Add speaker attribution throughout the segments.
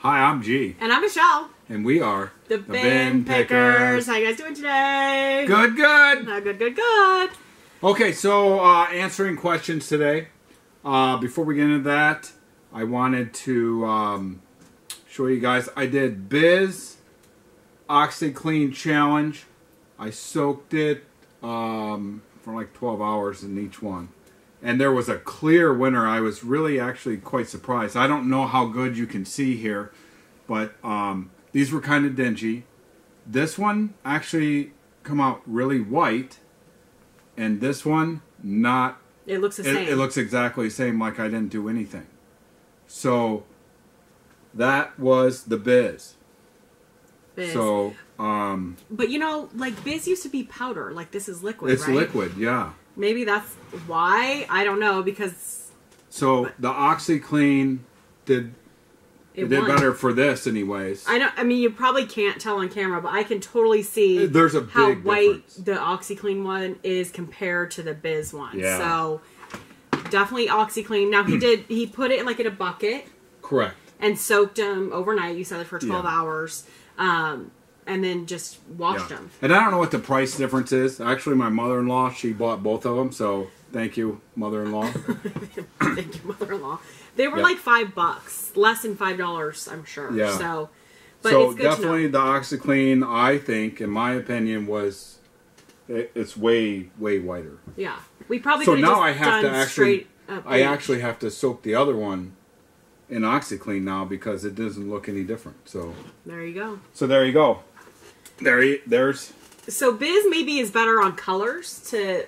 Speaker 1: Hi, I'm G.
Speaker 2: And I'm Michelle.
Speaker 1: And we are
Speaker 2: the Bin Pickers. How you guys doing today?
Speaker 1: Good, good.
Speaker 2: Good.
Speaker 1: Okay, so answering questions today. Before we get into that, I wanted to show you guys. I did Biz Oxi Clean challenge. I soaked it for like 12 hours in each one. And there was a clear winner. I was really actually quite surprised. I don't know how good you can see here, but these were kind of dingy. This one actually come out really white, and this one not.
Speaker 2: It looks the same.
Speaker 1: It looks exactly the same, like I didn't do anything. So that was the Biz. So,
Speaker 2: but you know, like Biz used to be powder. Like this is liquid,
Speaker 1: it's
Speaker 2: right?
Speaker 1: liquid, yeah.
Speaker 2: Maybe that's why. I don't know, because...
Speaker 1: So, the Oxi Clean did better for this anyways.
Speaker 2: I mean, you probably can't tell on camera, but I can totally see
Speaker 1: there's a
Speaker 2: how
Speaker 1: big
Speaker 2: white
Speaker 1: difference.
Speaker 2: the Oxi Clean one is compared to the Biz one.
Speaker 1: Yeah.
Speaker 2: So, definitely Oxi Clean. Now, he put it in a bucket.
Speaker 1: Correct.
Speaker 2: And soaked them overnight. You said it for 12 hours. And then just washed them.
Speaker 1: And I don't know what the price difference is. Actually, my mother-in-law, she bought both of them, so thank you, mother-in-law.
Speaker 2: Thank you, mother-in-law. They were like $5, less than $5, I'm sure.
Speaker 1: Yeah.
Speaker 2: So, but
Speaker 1: so
Speaker 2: it's good
Speaker 1: definitely
Speaker 2: to know.
Speaker 1: the OxiClean, I think, in my opinion, it's way whiter.
Speaker 2: Yeah, we probably
Speaker 1: so
Speaker 2: could have
Speaker 1: now
Speaker 2: just
Speaker 1: I have
Speaker 2: done
Speaker 1: to actually,
Speaker 2: I
Speaker 1: actually have to soak the other one in OxiClean now because it doesn't look any different. So
Speaker 2: there you go.
Speaker 1: So there you go. There's.
Speaker 2: So Biz maybe is better on colors to,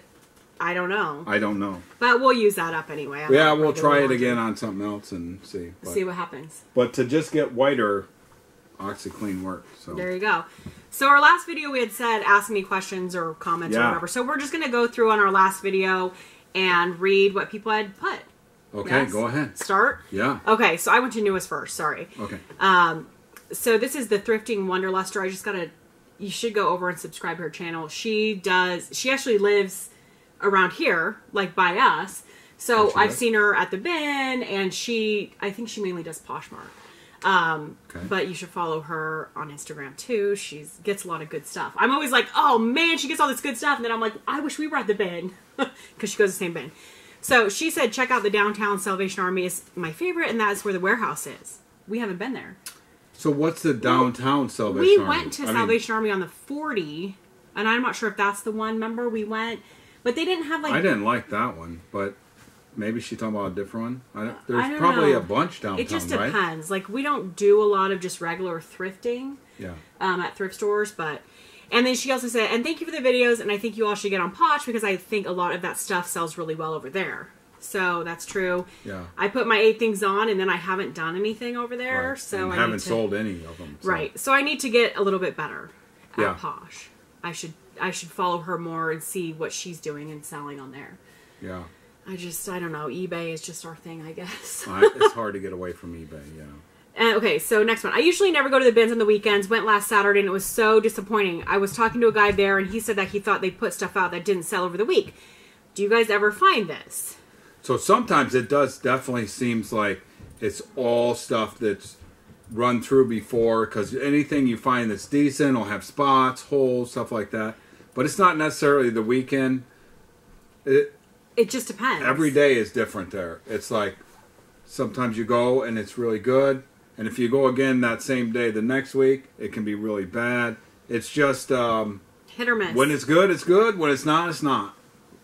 Speaker 2: I don't know.
Speaker 1: I don't know.
Speaker 2: But we'll use that up anyway.
Speaker 1: Yeah, we'll try it again on something else and see.
Speaker 2: See what happens.
Speaker 1: But to just get whiter, OxiClean works. So
Speaker 2: there you go. So our last video we had said ask me questions or comments or whatever. So we're just going to go through on our last video and read what people had put.
Speaker 1: Okay, go ahead.
Speaker 2: Start?
Speaker 1: Yeah.
Speaker 2: Okay, so I went to newest first. Sorry.
Speaker 1: Okay.
Speaker 2: So this is the Thrifting Wanderluster. I just got to... You should go over and subscribe to her channel. She actually lives around here, like by us. So I've seen her at the bin, and I think she mainly does Poshmark. But you should follow her on Instagram too. She gets a lot of good stuff. I'm always like, oh man, she gets all this good stuff. And then I'm like, I wish we were at the bin. Because she goes to the same bin. So she said, check out the downtown Salvation Army is my favorite, and that is where the warehouse is. We haven't been there.
Speaker 1: So what's the downtown Salvation Army?
Speaker 2: We went to Salvation Army on the 40, and I'm not sure if that's the one. Remember, we went, but they didn't have like...
Speaker 1: I didn't like that one, but maybe she's talking about a different one. There's
Speaker 2: I don't
Speaker 1: probably
Speaker 2: know.
Speaker 1: A bunch downtown,
Speaker 2: it just
Speaker 1: right?
Speaker 2: depends. Like, we don't do a lot of just regular thrifting at thrift stores, but... And then she also said, and thank you for the videos, and I think you all should get on Posh, because I think a lot of that stuff sells really well over there. So that's true. Yeah. I put my 8 things on, and then I haven't done anything over there.
Speaker 1: Right.
Speaker 2: So
Speaker 1: I haven't sold any of them. So. Right.
Speaker 2: So I need to get a little bit better at Posh. I should follow her more and see what she's doing and selling on there. Yeah. I don't know. eBay is just our thing, I guess.
Speaker 1: It's hard to get away from eBay, yeah.
Speaker 2: Okay, so next one. I usually never go to the bins on the weekends. Went last Saturday, and it was so disappointing. I was talking to a guy there, and he said that he thought they put stuff out that didn't sell over the week. Do you guys ever find this?
Speaker 1: So sometimes it does definitely seems like it's all stuff that's run through before, because anything you find that's decent will have spots, holes, stuff like that. But it's not necessarily the weekend. It
Speaker 2: just depends.
Speaker 1: Every day is different there. It's like sometimes you go and it's really good. And if you go again that same day the next week, it can be really bad. It's just... hit
Speaker 2: or miss.
Speaker 1: When it's good, it's good. When it's not, it's not.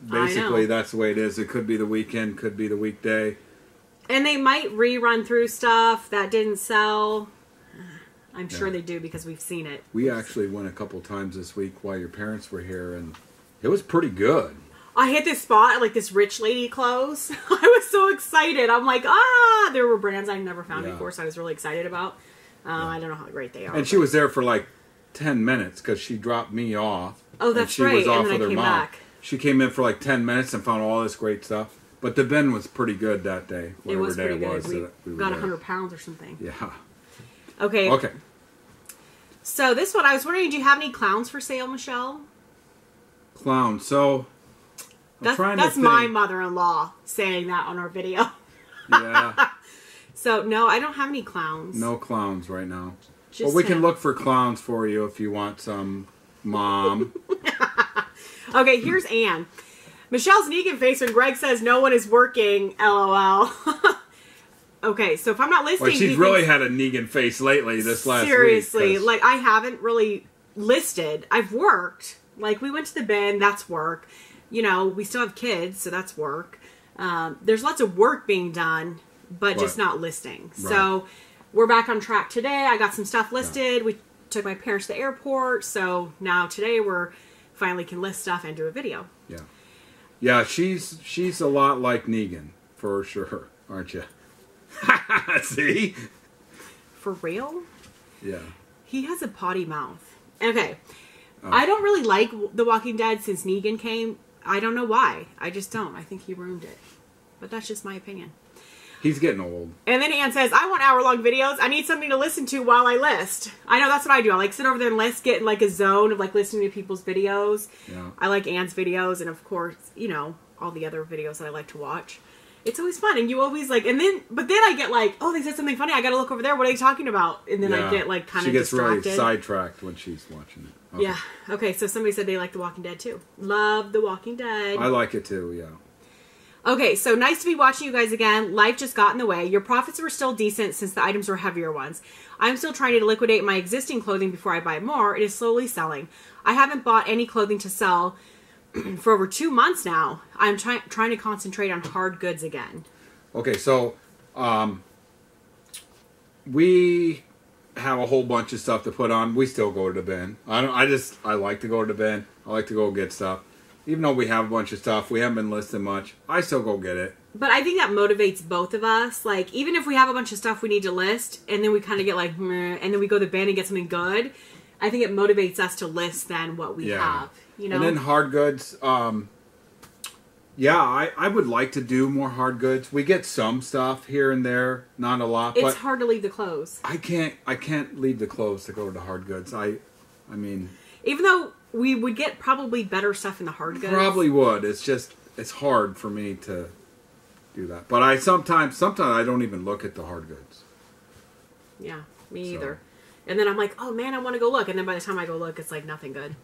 Speaker 1: Basically, that's the way it is. It could be the weekend, could be the weekday.
Speaker 2: And they might rerun through stuff that didn't sell. I'm sure they do because we've seen it.
Speaker 1: We actually went a couple times this week while your parents were here, and it was pretty good.
Speaker 2: I hit this spot at like this rich lady clothes. I was so excited. I'm like, there were brands I've never found before, so I was really excited about. I don't know how great they are.
Speaker 1: And she was there for like 10 minutes because she dropped me off.
Speaker 2: Oh, that's right.
Speaker 1: Was off
Speaker 2: and then
Speaker 1: with
Speaker 2: I
Speaker 1: her
Speaker 2: came
Speaker 1: mom.
Speaker 2: back.
Speaker 1: She came in for like 10 minutes and found all this great stuff. But the bin was pretty good that day.
Speaker 2: It was pretty good. We got 100 pounds or something. Yeah. Okay. Okay. So this one, I was wondering, do you have any clowns for sale, Michelle?
Speaker 1: Clowns. So
Speaker 2: that's my mother-in-law saying that on our video.
Speaker 1: Yeah.
Speaker 2: So, no, I don't have any clowns.
Speaker 1: No clowns right now.
Speaker 2: Just
Speaker 1: well, we can look for clowns for you if you want some, Mom.
Speaker 2: Okay, here's Anne. Michelle's Negan face when Greg says no one is working, LOL. Okay, so if I'm not listing...
Speaker 1: Well, she's really had a Negan face lately this last week.
Speaker 2: Seriously, like, I haven't really listed. I've worked. Like, we went to the bin, that's work. You know, we still have kids, so that's work. There's lots of work being done, but just not listing. Right. So, we're back on track today. I got some stuff listed. Yeah. We took my parents to the airport, so now today we're finally can list stuff and do a video.
Speaker 1: Yeah. Yeah, she's a lot like Negan, for sure, aren't you? See?
Speaker 2: For real?
Speaker 1: Yeah.
Speaker 2: He has a potty mouth. Okay. I don't really like The Walking Dead since Negan came. I don't know why. I just don't. I think he ruined it. But that's just my opinion.
Speaker 1: He's getting old.
Speaker 2: And then Ann says, I want hour-long videos. I need something to listen to while I list. I know, that's what I do. I like sit over there and list, get in like a zone of like listening to people's videos. Yeah. I like Ann's videos and of course, you know, all the other videos that I like to watch. It's always fun, and you always like, but then I get like, oh, they said something funny, I gotta look over there, what are they talking about? And then I get like kind of distracted.
Speaker 1: She gets really sidetracked when she's watching it. Okay.
Speaker 2: Yeah, okay, so somebody said they like The Walking Dead too. Love The Walking Dead.
Speaker 1: I like it too, yeah.
Speaker 2: Okay, so nice to be watching you guys again. Life just got in the way. Your profits were still decent since the items were heavier ones. I'm still trying to liquidate my existing clothing before I buy more. It is slowly selling. I haven't bought any clothing to sell for over 2 months now. I'm trying to concentrate on hard goods again.
Speaker 1: Okay, so we have a whole bunch of stuff to put on. We still go to the bin. I like to go to the bin. I like to go get stuff. Even though we have a bunch of stuff, we haven't been listing much. I still go get it.
Speaker 2: But I think that motivates both of us. Like, even if we have a bunch of stuff we need to list, and then we kind of get like, meh, and then we go to the bin and get something good, I think it motivates us to list then what we have. You know?
Speaker 1: And then hard goods, yeah, I would like to do more hard goods. We get some stuff here and there, not a lot.
Speaker 2: It's hard to leave the clothes.
Speaker 1: I can't leave the clothes to go to the hard goods. I mean...
Speaker 2: Even though we would get probably better stuff in the hard goods.
Speaker 1: Probably would. It's just, it's hard for me to do that. But I sometimes I don't even look at the hard goods.
Speaker 2: Yeah, me either. And then I'm like, oh man, I want to go look. And then by the time I go look, it's like nothing good.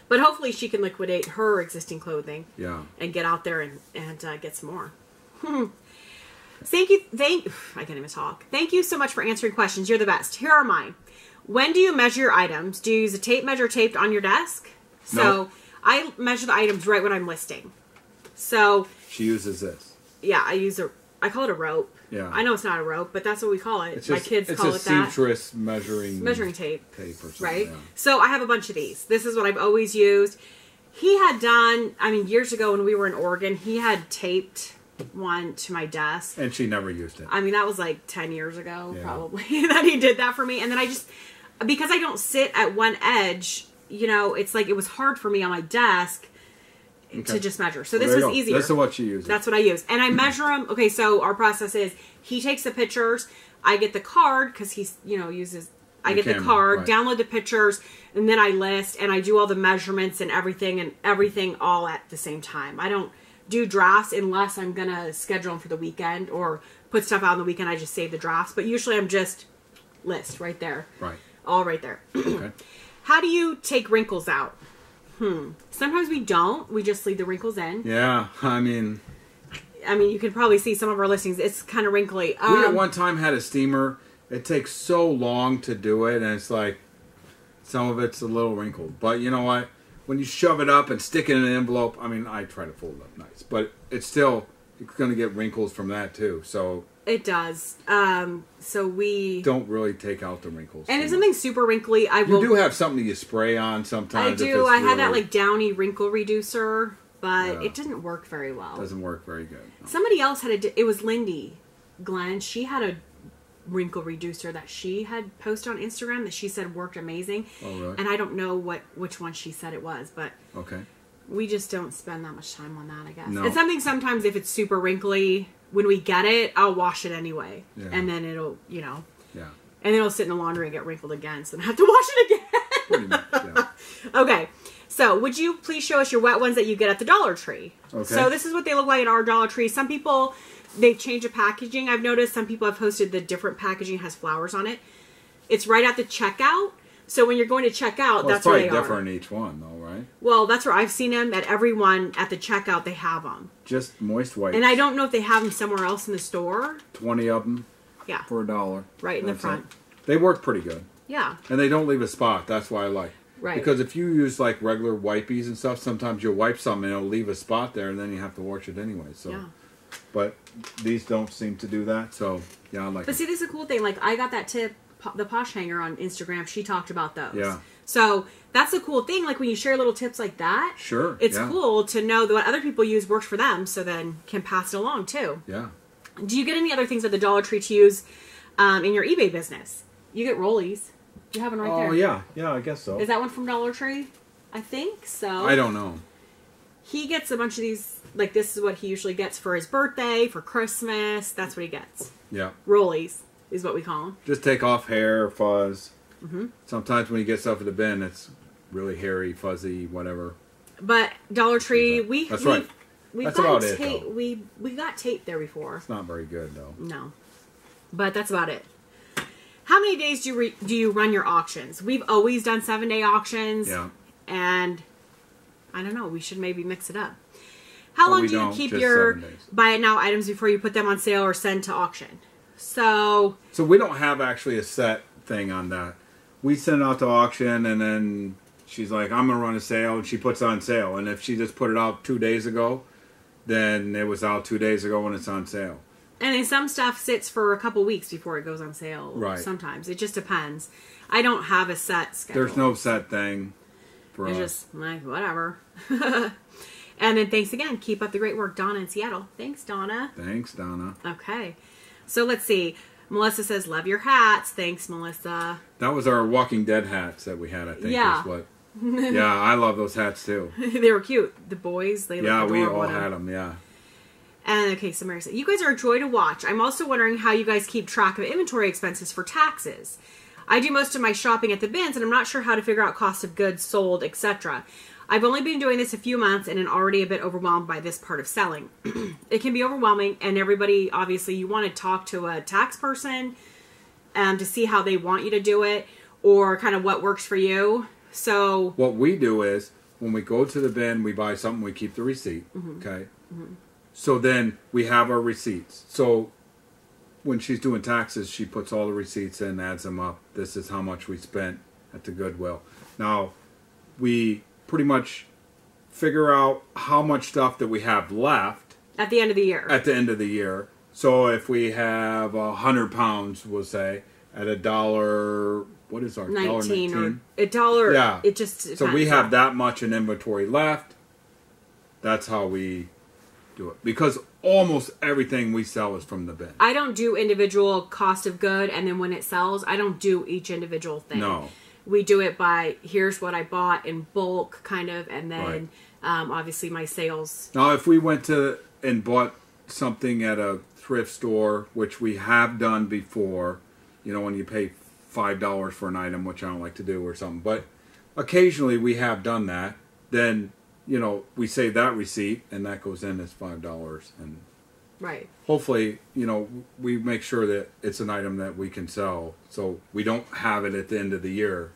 Speaker 2: But hopefully she can liquidate her existing clothing. Yeah. And get out there and get some more. I can't even talk. Thank you so much for answering questions. You're the best. Here are mine. When do you measure your items? Do you use a tape measure taped on your desk? So
Speaker 1: no.
Speaker 2: I measure the items right when I'm listing. So
Speaker 1: she uses this.
Speaker 2: Yeah, I call it a rope.
Speaker 1: Yeah.
Speaker 2: I know it's not a rope, but that's what we call it. My kids call it that.
Speaker 1: It's a seamstress measuring
Speaker 2: tape.
Speaker 1: Tape or something.
Speaker 2: Right?
Speaker 1: Yeah.
Speaker 2: So I have a bunch of these. This is what I've always used. He had done, years ago when we were in Oregon, he had taped one to my desk.
Speaker 1: And she never used it.
Speaker 2: That was like 10 years ago, probably, that he did that for me. And then because I don't sit at one edge, it's like it was hard for me on my desk to just measure. So this was easier.
Speaker 1: This is what you use.
Speaker 2: That's what I use. And I measure them. Okay, so our process is he takes the pictures. I get the card because he's, uses... I get the card, download the pictures, and then I list, and I do all the measurements and everything all at the same time. I don't do drafts unless I'm going to schedule them for the weekend or put stuff out on the weekend. I just save the drafts. But usually I'm just list right there. Right. All right there. Okay. How do you take wrinkles out? Sometimes we don't. We just leave the wrinkles in.
Speaker 1: Yeah,
Speaker 2: you can probably see some of our listings. It's kind of wrinkly.
Speaker 1: We at one time had a steamer. It takes so long to do it, and it's like some of it's a little wrinkled. But you know what? When you shove it up and stick it in an envelope, I try to fold it up nice, but it's going to get wrinkles from that too. So
Speaker 2: it does. So we
Speaker 1: don't really take out the wrinkles.
Speaker 2: And if something's super wrinkly,
Speaker 1: You do have something you spray on sometimes.
Speaker 2: I do. I had that like Downy wrinkle reducer, but it didn't work very well.
Speaker 1: Doesn't work very good. No.
Speaker 2: Somebody else had it was Lindy Glenn. She had a wrinkle reducer that she had posted on Instagram that she said worked amazing. Oh, really? And I don't know which one she said it was, but we just don't spend that much time on that, I guess. No. And sometimes if it's super wrinkly, when we get it, I'll wash it anyway. Yeah. And then it'll, Yeah. And then it'll sit in the laundry and get wrinkled again, so then I have to wash it again. Pretty much, yeah. Okay. So, would you please show us your wet ones that you get at the Dollar Tree? Okay. So, this is what they look like at our Dollar Tree. Some people They've changed the packaging. I've noticed some people have posted the different packaging has flowers on it. It's right at the checkout. So when you're going to check out, that's where they are.
Speaker 1: It's probably different each one, though, right?
Speaker 2: Well, that's where I've seen them. At every one, at the checkout, they have them.
Speaker 1: Just moist wipes.
Speaker 2: And I don't know if they have them somewhere else in the store.
Speaker 1: 20 of them.
Speaker 2: Yeah.
Speaker 1: For $1.
Speaker 2: Right in the front.
Speaker 1: They work pretty good.
Speaker 2: Yeah.
Speaker 1: And they don't leave a spot. That's why I like.
Speaker 2: Right.
Speaker 1: Because if you use like regular wipies and stuff, sometimes you'll wipe something and it'll leave a spot there, and then you have to wash it anyway. So,
Speaker 2: yeah.
Speaker 1: But these don't seem to do that. So yeah, I like.
Speaker 2: But see, this is a cool thing. Like I got that tip, the Posh Hanger on Instagram. She talked about those.
Speaker 1: Yeah.
Speaker 2: So that's a cool thing. Like when you share little tips like that.
Speaker 1: Sure.
Speaker 2: It's cool to know that what other people use works for them, so then can pass it along too.
Speaker 1: Yeah.
Speaker 2: Do you get any other things at the Dollar Tree to use in your eBay business? You get rollies. You have one right there.
Speaker 1: Oh, yeah. Yeah, I guess so.
Speaker 2: Is that one from Dollar Tree? I think so.
Speaker 1: I don't know.
Speaker 2: He gets a bunch of these, like this is what he usually gets for his birthday, for Christmas. That's what he gets.
Speaker 1: Yeah.
Speaker 2: Rollies is what we call them.
Speaker 1: Just take off hair, fuzz.
Speaker 2: Mm-hmm.
Speaker 1: Sometimes when you get stuff in the bin, it's really hairy, fuzzy, whatever.
Speaker 2: But Dollar Tree,
Speaker 1: That's right. That's about it, though.
Speaker 2: We got tape there before.
Speaker 1: It's not very good, though.
Speaker 2: No. But that's about it. How many days do you run your auctions? We've always done 7-day auctions.
Speaker 1: Yeah.
Speaker 2: And I don't know. We should maybe mix it up. How long do you keep your buy it now items before you put them on sale or send to auction? So
Speaker 1: we don't have actually a set thing on that. We send it out to auction, and then she's like, I'm going to run a sale, and she puts it on sale. And if she just put it out 2 days ago, then it was out 2 days ago when it's on sale.
Speaker 2: And then some stuff sits for a couple weeks before it goes on sale.
Speaker 1: Right.
Speaker 2: Sometimes. It just depends. I don't have a set schedule.
Speaker 1: There's no set thing for us.
Speaker 2: It's just like, whatever. And then thanks again. Keep up the great work, Donna in Seattle. Thanks, Donna.
Speaker 1: Thanks, Donna.
Speaker 2: Okay. So let's see. Melissa says, love your hats. Thanks, Melissa.
Speaker 1: That was our Walking Dead hats that we had, I think.
Speaker 2: Yeah.
Speaker 1: Is what. Yeah, I love those hats, too.
Speaker 2: They were cute. The boys, they looked adorable.
Speaker 1: Yeah, we all had them, yeah.
Speaker 2: And okay, so Mary said, you guys are a joy to watch. I'm also wondering how you guys keep track of inventory expenses for taxes. I do most of my shopping at the bins, and I'm not sure how to figure out cost of goods sold, etc. I've only been doing this a few months and am already a bit overwhelmed by this part of selling. It can be overwhelming, and everybody, obviously, you want to talk to a tax person to see how they want you to do it, or kind of what works for you. So
Speaker 1: what we do is, when we go to the bin, we buy something, we keep the receipt, okay? Mm-hmm. So then we have our receipts. So when she's doing taxes, she puts all the receipts in, adds them up. This is how much we spent at the Goodwill. Now, we pretty much figure out how much stuff that we have left.
Speaker 2: At the end of the year.
Speaker 1: At the end of the year. So if we have 100 pounds, we'll say, at $1, what is our $1.19
Speaker 2: or $1?
Speaker 1: Yeah.
Speaker 2: It just depends.
Speaker 1: So we have that much in inventory left. That's how we do it, because almost everything we sell is from the bin.
Speaker 2: I don't do individual cost of good, and then when it sells, I don't do each individual thing.
Speaker 1: No.
Speaker 2: We do it by, here's what I bought in bulk, kind of, and then obviously my sales.
Speaker 1: Now, if we went to and bought something at a thrift store, which we have done before, you know, when you pay $5 for an item, which I don't like to do or something, but occasionally we have done that, then, you know, we save that receipt, and that goes in as $5, and
Speaker 2: right.
Speaker 1: Hopefully, you know, we make sure that it's an item that we can sell, so we don't have it at the end of the year.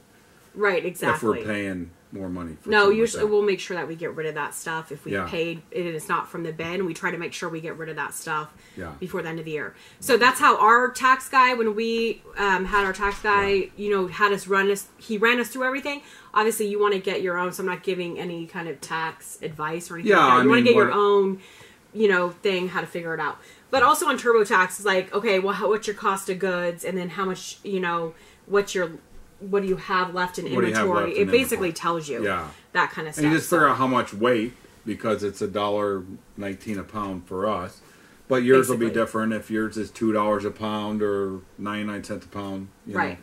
Speaker 2: Right, exactly.
Speaker 1: If we're paying more money for
Speaker 2: no, usually we'll make sure that we get rid of that stuff. If we
Speaker 1: Yeah.
Speaker 2: paid and it's not from the bin, we try to make sure we get rid of that stuff
Speaker 1: Yeah.
Speaker 2: before the end of the year. So that's how our tax guy, when we had our tax guy, you know, he ran us through everything. Obviously, you want to get your own, so I'm not giving any kind of tax advice or anything
Speaker 1: Yeah,
Speaker 2: like that. You want to get your
Speaker 1: what-
Speaker 2: own, you know, thing, how to figure it out. But also on TurboTax, it's like, okay, well, what's your cost of goods, and then how much, you know, what do you have left in
Speaker 1: What do you have
Speaker 2: inventory?
Speaker 1: left
Speaker 2: It
Speaker 1: in
Speaker 2: basically
Speaker 1: inventory?
Speaker 2: tells you
Speaker 1: Yeah.
Speaker 2: that kind of stuff.
Speaker 1: And you just figure out how much weight, because it's $1.19 a pound for us. But yours will be
Speaker 2: Basically.
Speaker 1: different if yours is $2 a pound or 99 cents a pound. You
Speaker 2: Right.
Speaker 1: know.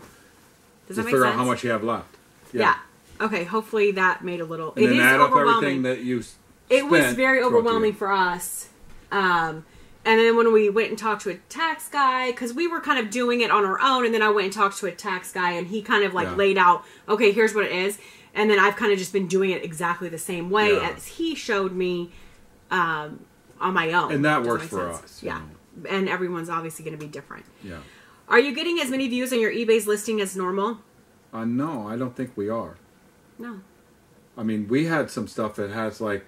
Speaker 2: Does
Speaker 1: Just
Speaker 2: that make
Speaker 1: figure
Speaker 2: sense?
Speaker 1: out how much you have left.
Speaker 2: Yeah. Okay, hopefully that made a little...
Speaker 1: And
Speaker 2: it
Speaker 1: then
Speaker 2: is
Speaker 1: add up
Speaker 2: overwhelming.
Speaker 1: everything that you
Speaker 2: It was
Speaker 1: spent,
Speaker 2: very
Speaker 1: throw it to you.
Speaker 2: overwhelming for us. And then when we went and talked to a tax guy, because we were kind of doing it on our own, and then I went and talked to a tax guy, and he kind of like
Speaker 1: Yeah.
Speaker 2: laid out, okay, here's what it is. And then I've kind of just been doing it exactly the same way
Speaker 1: Yeah.
Speaker 2: as he showed me on my own.
Speaker 1: And that
Speaker 2: Does
Speaker 1: works
Speaker 2: make
Speaker 1: for
Speaker 2: sense?
Speaker 1: us. you
Speaker 2: Yeah.
Speaker 1: know.
Speaker 2: and everyone's obviously going to be different.
Speaker 1: Yeah.
Speaker 2: Are you getting as many views on your eBay's listing as normal?
Speaker 1: No, I don't think we are.
Speaker 2: No.
Speaker 1: I mean, we had some stuff that has like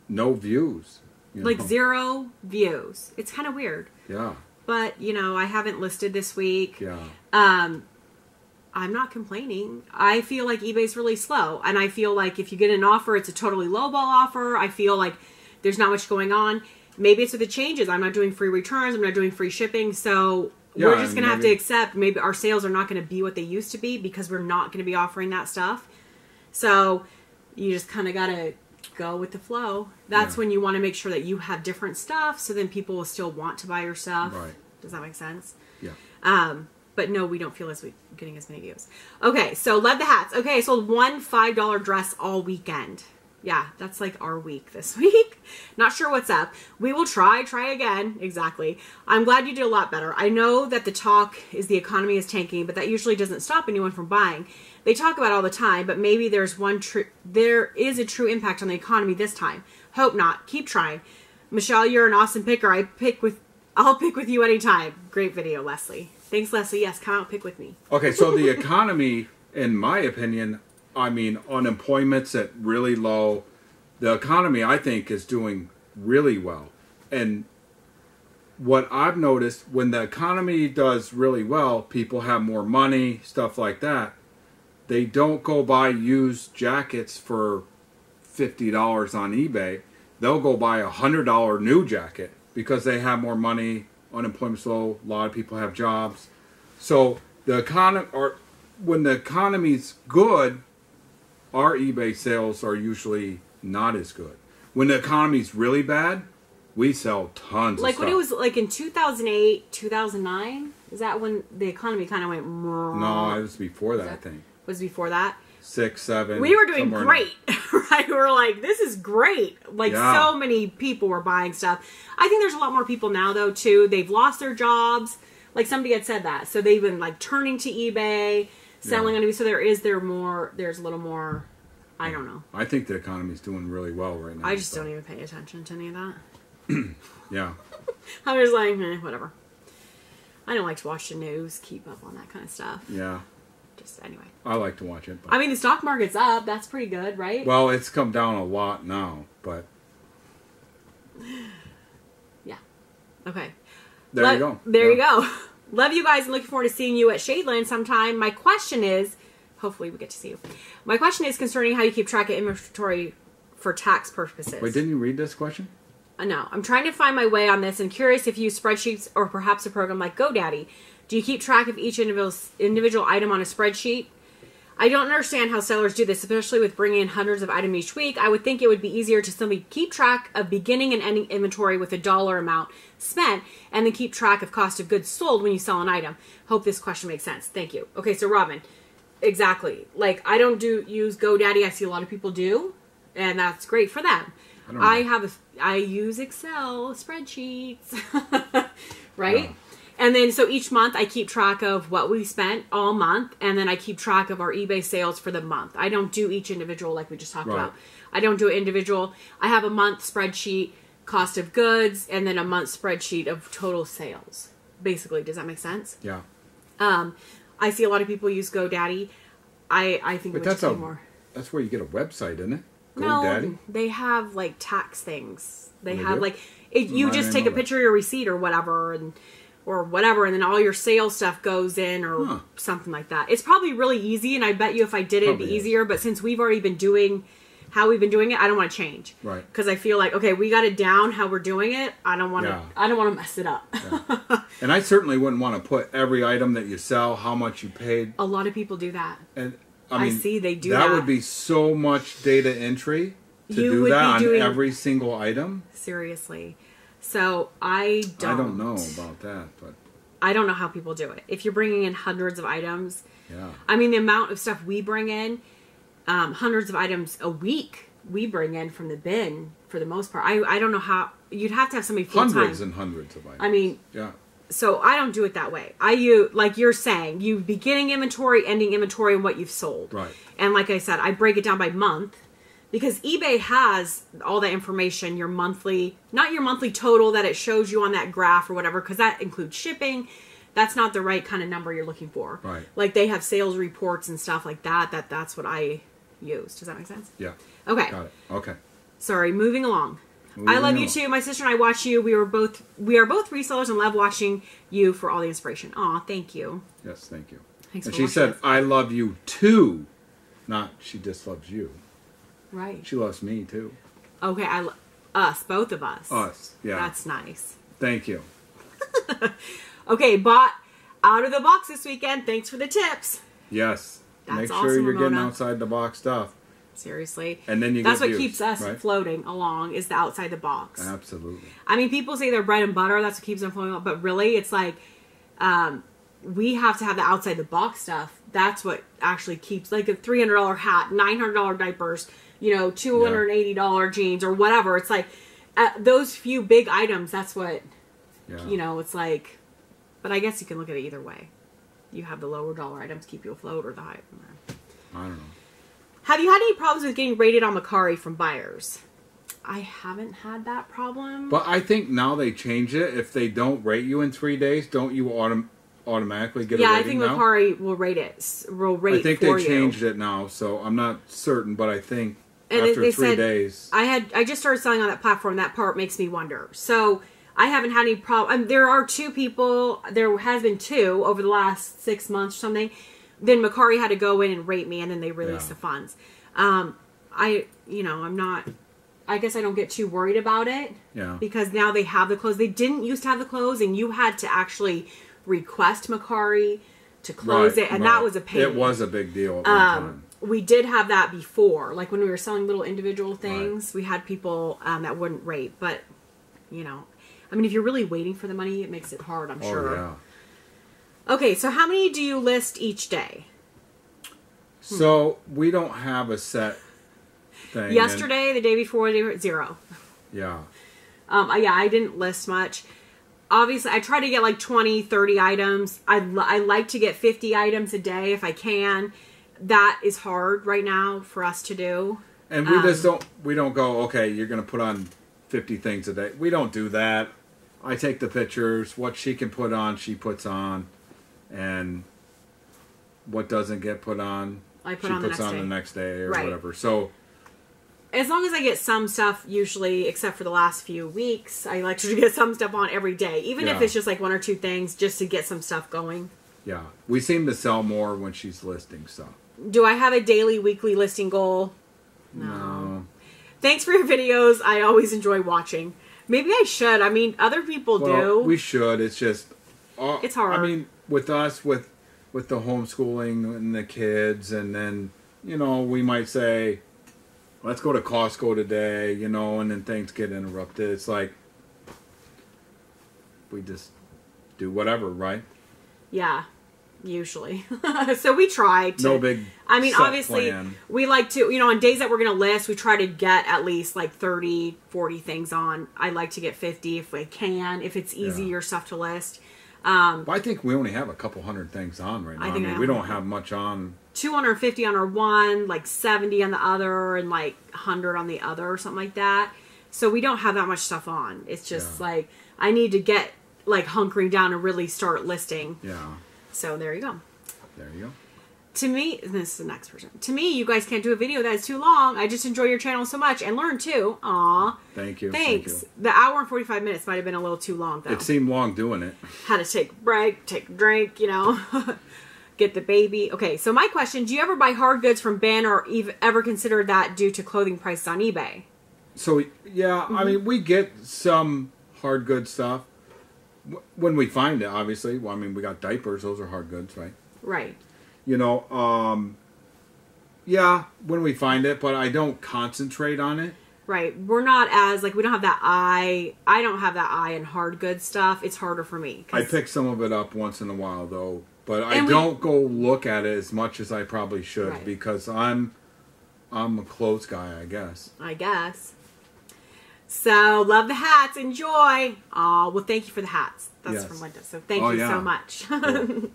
Speaker 1: no views.
Speaker 2: Like 0 views. It's kind of weird.
Speaker 1: Yeah.
Speaker 2: But, you know, I haven't listed this week.
Speaker 1: Yeah.
Speaker 2: I'm not complaining. I feel like eBay's really slow. And I feel like if you get an offer, it's a totally lowball offer. I feel like there's not much going on. Maybe it's with the changes. I'm not doing free returns. I'm not doing free shipping. So we're just going to have to accept maybe our sales are not going to be what they used to be because we're not going to be offering that stuff. So you just kind of got to go with the flow. That's when you want to make sure that you have different stuff so then people will still want to buy your stuff.
Speaker 1: Right.
Speaker 2: Does that make sense?
Speaker 1: Yeah.
Speaker 2: But no, we don't feel as we getting as many views. Okay, so love the hats. Okay, I sold one $5 dress all weekend. Yeah, that's like our week this week. Not sure what's up. We will try again. Exactly. I'm glad you did a lot better. I know that the talk is the economy is tanking, but that usually doesn't stop anyone from buying. They talk about it all the time, but maybe there is a true impact on the economy this time. Hope not. Keep trying. Michelle, you're an awesome picker. I'll pick with you anytime. Great video, Leslie. Thanks, Leslie. Yes, come out pick with me.
Speaker 1: Okay, so the economy, in my opinion, I mean, unemployment's at really low. The economy, I think, is doing really well. And what I've noticed, when the economy does really well, people have more money, stuff like that. They don't go buy used jackets for $50 on eBay. They'll go buy a $100 new jacket because they have more money. Unemployment's low. A lot of people have jobs. So the economy, or when the economy's good, our eBay sales are usually not as good. When the economy's really bad, we sell tons of stuff.
Speaker 2: Like when it was like in 2008, 2009? Is that when the economy kind of went...
Speaker 1: No, it was before that, I think.
Speaker 2: Was before that?
Speaker 1: 6, 7.
Speaker 2: We were doing great, right? We were like, this is great. Like, so many people were buying stuff. I think there's a lot more people now, though, too. They've lost their jobs. Like, somebody had said that. So they've been, like, turning to eBay, selling on eBay. So there's a little more, I don't know.
Speaker 1: I think the economy's doing really well right now.
Speaker 2: I just don't even pay attention to any of that.
Speaker 1: Yeah.
Speaker 2: I'm just like, whatever. I don't like to watch the news, keep up on that kind of stuff.
Speaker 1: Yeah.
Speaker 2: Just anyway.
Speaker 1: I like to watch it. But...
Speaker 2: I mean, the stock market's up. That's pretty good, right?
Speaker 1: Well, it's come down a lot now, but...
Speaker 2: Yeah. Okay.
Speaker 1: There you go.
Speaker 2: There you go. Love you guys and looking forward to seeing you at Shadeland sometime. My question is, hopefully we get to see you. My question is concerning how you keep track of inventory for tax purposes.
Speaker 1: Wait, didn't you read this question?
Speaker 2: No. I'm trying to find my way on this and curious if you use spreadsheets or perhaps a program like GoDaddy. Do you keep track of each individual item on a spreadsheet? I don't understand how sellers do this, especially with bringing in hundreds of items each week. I would think it would be easier to simply keep track of beginning and ending inventory with a dollar amount spent and then keep track of cost of goods sold when you sell an item. Hope this question makes sense. Thank you. Okay, so Robin, exactly. Like, I don't use GoDaddy. I see a lot of people do, and that's great for them. I use Excel spreadsheets, right? Yeah. And then, so each month I keep track of what we spent all month, and then I keep track of our eBay sales for the month. I don't do each individual like we just talked about. I don't do it individual. I have a month spreadsheet, cost of goods, and then a month spreadsheet of total sales. Basically, does that make sense?
Speaker 1: Yeah.
Speaker 2: I see a lot of people use GoDaddy. I think
Speaker 1: but that's more. That's where you get a website, isn't it? GoDaddy?
Speaker 2: No, they have like tax things. They have like you just take a picture of your receipt or whatever, and then all your sales stuff goes in or something like that. It's probably really easy, and I bet you if I did it, it'd be easier. But since we've already been doing how we've been doing it, I don't want to change. Right. Because I feel like, okay, we got it down how we're doing it. I don't want to mess it up.
Speaker 1: Yeah. And I certainly wouldn't want to put every item that you sell, how much you paid.
Speaker 2: A lot of people do that.
Speaker 1: And I see they do that.
Speaker 2: That
Speaker 1: would be so much data entry to do that on every single item.
Speaker 2: Seriously. So I don't
Speaker 1: know about that, but
Speaker 2: I don't know how people do it. If you're bringing in hundreds of items, I mean, the amount of stuff we bring in, hundreds of items a week we bring in from the bin for the most part. I don't know how you'd have to have somebody full time.
Speaker 1: Hundreds and hundreds of items.
Speaker 2: I mean, so I don't do it that way. Like you're saying, you beginning inventory, ending inventory, and what you've sold.
Speaker 1: Right.
Speaker 2: And like I said, I break it down by month. because eBay has all that information, your monthly, not your monthly total that it shows you on that graph or whatever, because that includes shipping. That's not the right kind of number you're looking for.
Speaker 1: Right.
Speaker 2: Like they have sales reports and stuff like that. That's what I use. Does that make sense?
Speaker 1: Yeah.
Speaker 2: Okay.
Speaker 1: Got it. Okay.
Speaker 2: Sorry, moving along. I love you too. My sister and I watch you. We are both resellers and love watching you for all the inspiration. Aw, thank you.
Speaker 1: Yes, thank you.
Speaker 2: Thanks
Speaker 1: and
Speaker 2: for
Speaker 1: she said,
Speaker 2: us.
Speaker 1: I love you too. Not she just loves you.
Speaker 2: Right.
Speaker 1: She loves me too.
Speaker 2: Okay, us, both of us.
Speaker 1: Us, yeah.
Speaker 2: That's nice.
Speaker 1: Thank you.
Speaker 2: Okay, bought out of the box this weekend. Thanks for the tips.
Speaker 1: Yes.
Speaker 2: That's
Speaker 1: Make sure
Speaker 2: awesome,
Speaker 1: you're getting
Speaker 2: Ramona.
Speaker 1: outside the box stuff.
Speaker 2: Seriously.
Speaker 1: And then you
Speaker 2: That's
Speaker 1: get
Speaker 2: what
Speaker 1: views,
Speaker 2: keeps us
Speaker 1: right?
Speaker 2: floating along is the outside the box.
Speaker 1: Absolutely.
Speaker 2: I mean, people say they're bread and butter. That's what keeps them floating, but really, it's like we have to have the outside the box stuff. That's what actually keeps, like a $300 hat, $900 diapers, you know, $280 jeans or whatever. It's like those few big items. That's what you know. It's like, but I guess you can look at it either way. You have the lower dollar items keep you afloat, or the high.
Speaker 1: I don't know.
Speaker 2: Have you had any problems with getting rated on Mercari from buyers? I haven't had that problem.
Speaker 1: But I think now they change it. If they don't rate you in 3 days, don't you automatically get a rating
Speaker 2: I think
Speaker 1: now?
Speaker 2: Mercari will rate it.
Speaker 1: I think they changed it now, so I'm not certain, but I think
Speaker 2: and
Speaker 1: after
Speaker 2: they
Speaker 1: 3
Speaker 2: said,
Speaker 1: days.
Speaker 2: I just started selling on that platform. That part makes me wonder. So I haven't had any problem. There are 2 people. There has been 2 over the last 6 months or something. Then Mercari had to go in and rate me, and then they released the funds. I'm not. I guess I don't get too worried about it.
Speaker 1: Yeah.
Speaker 2: Because now they have the clothes. They didn't used to have the clothes, and you had to actually request Mercari to close it, and that was a pain.
Speaker 1: It was a big deal at one time.
Speaker 2: We did have that before. Like when we were selling little individual things, we had people that wouldn't rate. But, you know, I mean, if you're really waiting for the money, it makes it hard, I'm sure.
Speaker 1: Yeah.
Speaker 2: Okay, so how many do you list each day?
Speaker 1: So we don't have a set thing.
Speaker 2: Yesterday, the day before, they were at 0.
Speaker 1: Yeah.
Speaker 2: I didn't list much. Obviously, I try to get like 20, 30 items. I like to get 50 items a day if I can. That is hard right now for us to do.
Speaker 1: And we just don't go, okay, you're going to put on 50 things a day. We don't do that. I take the pictures. What she can put on, she puts on. And what doesn't get put on,
Speaker 2: she puts
Speaker 1: on the next day or whatever. So
Speaker 2: as long as I get some stuff, usually, except for the last few weeks, I like to get some stuff on every day. Even if it's just like 1 or 2 things, just to get some stuff going.
Speaker 1: Yeah. We seem to sell more when she's listing stuff.
Speaker 2: Do I have a daily, weekly listing goal? No. Thanks for your videos. I always enjoy watching. Maybe I should. I mean, other people do.
Speaker 1: We should. It's just...
Speaker 2: it's hard.
Speaker 1: I mean, with us, with the homeschooling and the kids, and then, you know, we might say, let's go to Costco today, you know, and then things get interrupted. It's like, we just do whatever, right?
Speaker 2: Yeah, usually. So we try to...
Speaker 1: No big
Speaker 2: I mean,
Speaker 1: set
Speaker 2: obviously,
Speaker 1: plan.
Speaker 2: we like to, you know, on days that we're going to list, we try to get at least like 30, 40 things on. I like to get 50 if we can, if it's easier stuff to list.
Speaker 1: But I think we only have a couple hundred things on right now. I mean, we don't have much on.
Speaker 2: 250 on our one, like 70 on the other, and like 100 on the other, or something like that. So we don't have that much stuff on. It's just like, I need to get like hunkering down and really start listing.
Speaker 1: Yeah.
Speaker 2: So there you go.
Speaker 1: There you go.
Speaker 2: To me, this is the next person. To me, you guys can't do a video that is too long. I just enjoy your channel so much and learn too. Aw.
Speaker 1: Thank you.
Speaker 2: Thanks.
Speaker 1: Thank you.
Speaker 2: The hour and 45 minutes might have been a little too long, though.
Speaker 1: It seemed long doing it.
Speaker 2: Had to take a break, take a drink, you know. Get the baby. Okay, so my question, do you ever buy hard goods from Ben or ever consider that due to clothing prices on eBay?
Speaker 1: So, yeah, I mean, we get some hard goods stuff. When we find it, obviously. Well, I mean, we got diapers. Those are hard goods, right?
Speaker 2: Right.
Speaker 1: You know, yeah, when we find it, but I don't concentrate on it.
Speaker 2: Right. We're not as, like, we don't have that eye. I don't have that eye in hard goods stuff. It's harder for me.
Speaker 1: I pick some of it up once in a while, though. But I don't go look at it as much as I probably should because I'm a clothes guy, I guess.
Speaker 2: So, love the hats. Enjoy. Well, thank you for the hats. That's from Linda. So, thank you so much.
Speaker 1: Cool.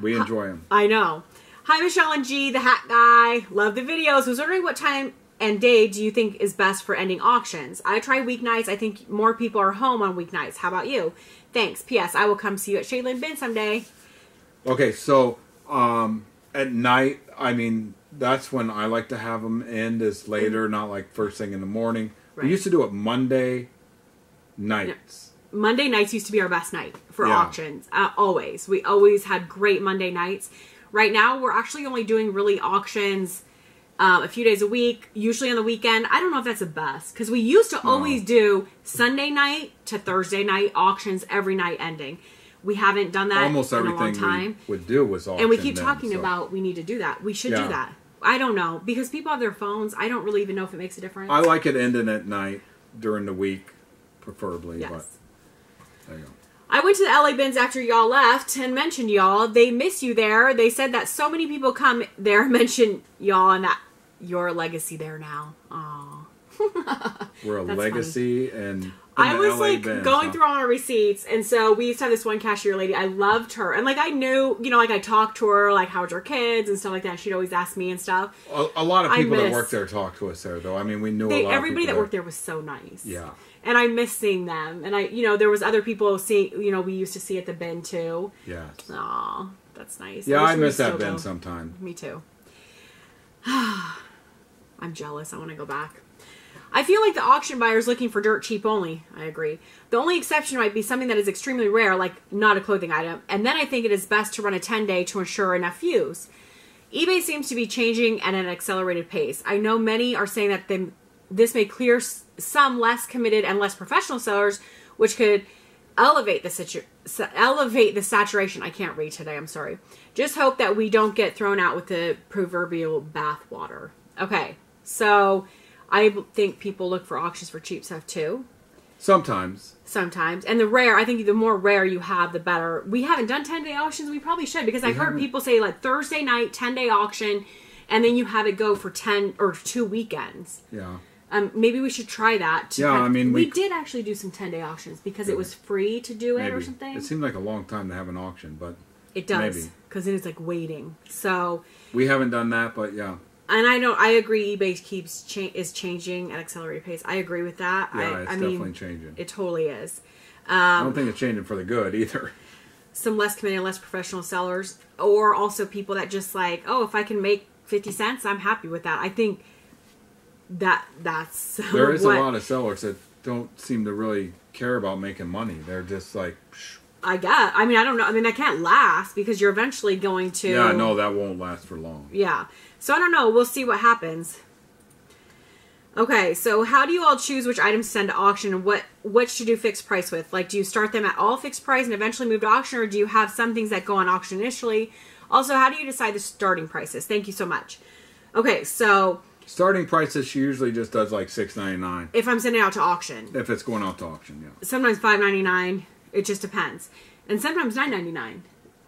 Speaker 1: We enjoy them.
Speaker 2: I know. Hi, Michelle and G, the hat guy. Love the videos. Was wondering what time and day do you think is best for ending auctions? I try weeknights. I think more people are home on weeknights. How about you? Thanks. P.S. I will come see you at Shaylin Bin someday.
Speaker 1: Okay, so at night, I mean, that's when I like to have them end is later, not like first thing in the morning.
Speaker 2: Right.
Speaker 1: We used to do it Monday nights.
Speaker 2: No. Monday nights used to be our best night for auctions. Always. We always had great Monday nights. Right now, we're actually only doing really auctions a few days a week, usually on the weekend. I don't know if that's the best, because we used to always do Sunday night to Thursday night auctions every night ending. We haven't done that
Speaker 1: almost
Speaker 2: in a long
Speaker 1: everything
Speaker 2: time.
Speaker 1: we would do was auction.
Speaker 2: And we keep talking about we need to do that. We should do that. I don't know, because people have their phones. I don't really even know if it makes a difference.
Speaker 1: I like it ending at night during the week, preferably.
Speaker 2: Yes.
Speaker 1: But there you go.
Speaker 2: I went to the LA Bins after y'all left and mentioned y'all. They miss you there. They said that so many people come there and mention y'all and that your legacy there now. Aww.
Speaker 1: We're a legacy funny. And
Speaker 2: I was
Speaker 1: LA
Speaker 2: like
Speaker 1: Bins,
Speaker 2: going through all our receipts, and so we used to have this one cashier lady. I loved her, and like I knew, you know, like I talked to her, like how's your kids and stuff like that. She'd always ask me and stuff.
Speaker 1: A lot of people that worked there talked to us there, though. I mean, we knew a lot.
Speaker 2: Everybody
Speaker 1: of
Speaker 2: that worked there was so nice.
Speaker 1: Yeah.
Speaker 2: And I miss seeing them. And I, you know, there was other people seeing, you know, we used to see at the bin too.
Speaker 1: Yes.
Speaker 2: Aw, that's nice.
Speaker 1: Yeah, I miss that bin sometime.
Speaker 2: Me too. I'm jealous. I want to go back. I feel like the auction buyer is looking for dirt cheap only. I agree. The only exception might be something that is extremely rare, like not a clothing item. And then I think it is best to run a 10-day to ensure enough views. eBay seems to be changing at an accelerated pace. I know many are saying that this may clear some less committed and less professional sellers, which could elevate the saturation. I can't read today. I'm sorry. Just hope that we don't get thrown out with the proverbial bathwater. Okay, so I think people look for auctions for cheap stuff too.
Speaker 1: Sometimes.
Speaker 2: And the rare, I think the more rare you have, the better. We haven't done 10-day auctions. We probably should, because I've heard people say like Thursday night, 10-day auction, and then you have it go for 10 or 2 weekends.
Speaker 1: Yeah.
Speaker 2: Maybe we should try that.
Speaker 1: I mean,
Speaker 2: we did actually do some 10-day auctions because it was free to do it or something.
Speaker 1: It seemed like a long time to have an auction, but
Speaker 2: it does, because it is like waiting. So
Speaker 1: we haven't done that, but yeah.
Speaker 2: And I agree. eBay is changing at accelerated pace. I agree with that.
Speaker 1: Yeah, it's definitely changing.
Speaker 2: It totally is.
Speaker 1: I don't think it's changing for the good either.
Speaker 2: Some less committed, less professional sellers, or also people that just like, oh, if I can make 50 cents, I'm happy with that. I think that's
Speaker 1: there is a lot of sellers that don't seem to really care about making money. They're just like, psh.
Speaker 2: I don't know. I mean, that can't last, because you're eventually going to.
Speaker 1: Yeah, no, that won't last for long.
Speaker 2: Yeah. So I don't know. We'll see what happens. Okay, so how do you all choose which items to send to auction and which to do fixed price with? Like, do you start them at all fixed price and eventually move to auction, or do you have some things that go on auction initially? Also, how do you decide the starting prices? Thank you so much. Okay, so
Speaker 1: starting prices, she usually just does like $6.99.
Speaker 2: If I'm sending it out to auction.
Speaker 1: If it's going out to auction, yeah.
Speaker 2: Sometimes $5.99. It just depends. And sometimes $9.99.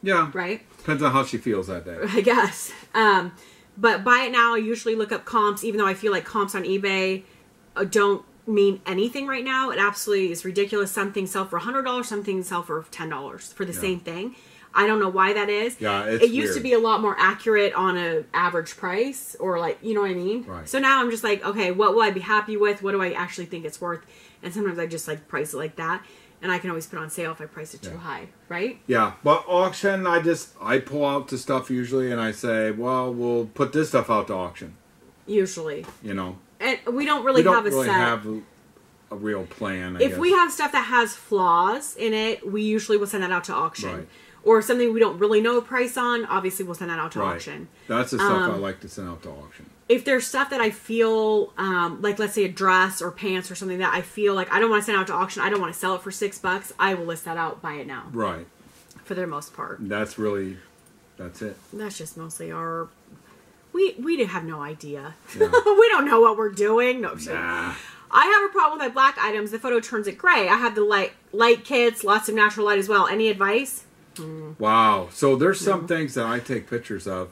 Speaker 1: Yeah.
Speaker 2: Right?
Speaker 1: Depends on how she feels that day.
Speaker 2: I guess. But buy it now, I usually look up comps, even though I feel like comps on eBay don't mean anything right now. It absolutely is ridiculous. Some things sell for $100, some things sell for $10 for the same thing. I don't know why that is.
Speaker 1: Yeah, it
Speaker 2: used to be a lot more accurate on an average price, or like, you know what I mean?
Speaker 1: Right.
Speaker 2: So now I'm just like, okay, what will I be happy with? What do I actually think it's worth? And sometimes I just like price it like that. And I can always put on sale if I price it too high, right?
Speaker 1: Yeah, but auction, I pull out the stuff usually and I say, well, we'll put this stuff out to auction.
Speaker 2: Usually.
Speaker 1: You know.
Speaker 2: And we don't really have
Speaker 1: a real plan,
Speaker 2: If we have stuff that has flaws in it, we usually will send that out to auction.
Speaker 1: Right.
Speaker 2: Or something we don't really know a price on, obviously we'll send that out to auction.
Speaker 1: That's the stuff I like to send out to auction.
Speaker 2: If there's stuff that I feel, like let's say a dress or pants or something that I feel like I don't want to send out to auction, I don't want to sell it for $6, I will list that out, buy it now.
Speaker 1: Right.
Speaker 2: For the most part.
Speaker 1: That's it.
Speaker 2: That's just mostly our... We have no idea.
Speaker 1: Yeah.
Speaker 2: We don't know what we're doing. No,
Speaker 1: nah.
Speaker 2: I have a problem with my black items. The photo turns it gray. I have the light kits, lots of natural light as well. Any advice?
Speaker 1: Wow. So there's some things that I take pictures of.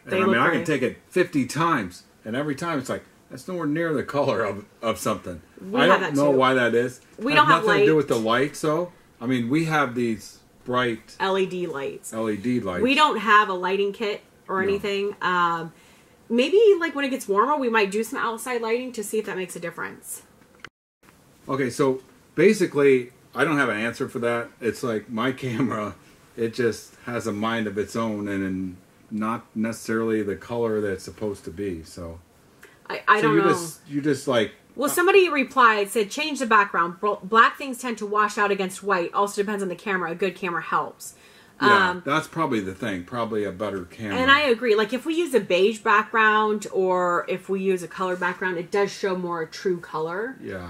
Speaker 1: And I can take it 50 times. And every time it's like, that's nowhere near the color of something. I don't know why that is.
Speaker 2: We don't have
Speaker 1: nothing to do with the lights, though. I mean, we have these bright
Speaker 2: LED lights.
Speaker 1: LED lights.
Speaker 2: We don't have a lighting kit or anything. maybe like when it gets warmer, we might do some outside lighting to see if that makes a difference.
Speaker 1: Okay, so basically, I don't have an answer for that. It's like my camera, it just has a mind of its own and not necessarily the color that it's supposed to be. So
Speaker 2: I don't know.
Speaker 1: You just like...
Speaker 2: Well, somebody replied, said, change the background. Black things tend to wash out against white. Also depends on the camera. A good camera helps.
Speaker 1: Yeah, that's probably the thing. Probably a better camera.
Speaker 2: And I agree. Like, if we use a beige background or if we use a color background, it does show more true color.
Speaker 1: Yeah.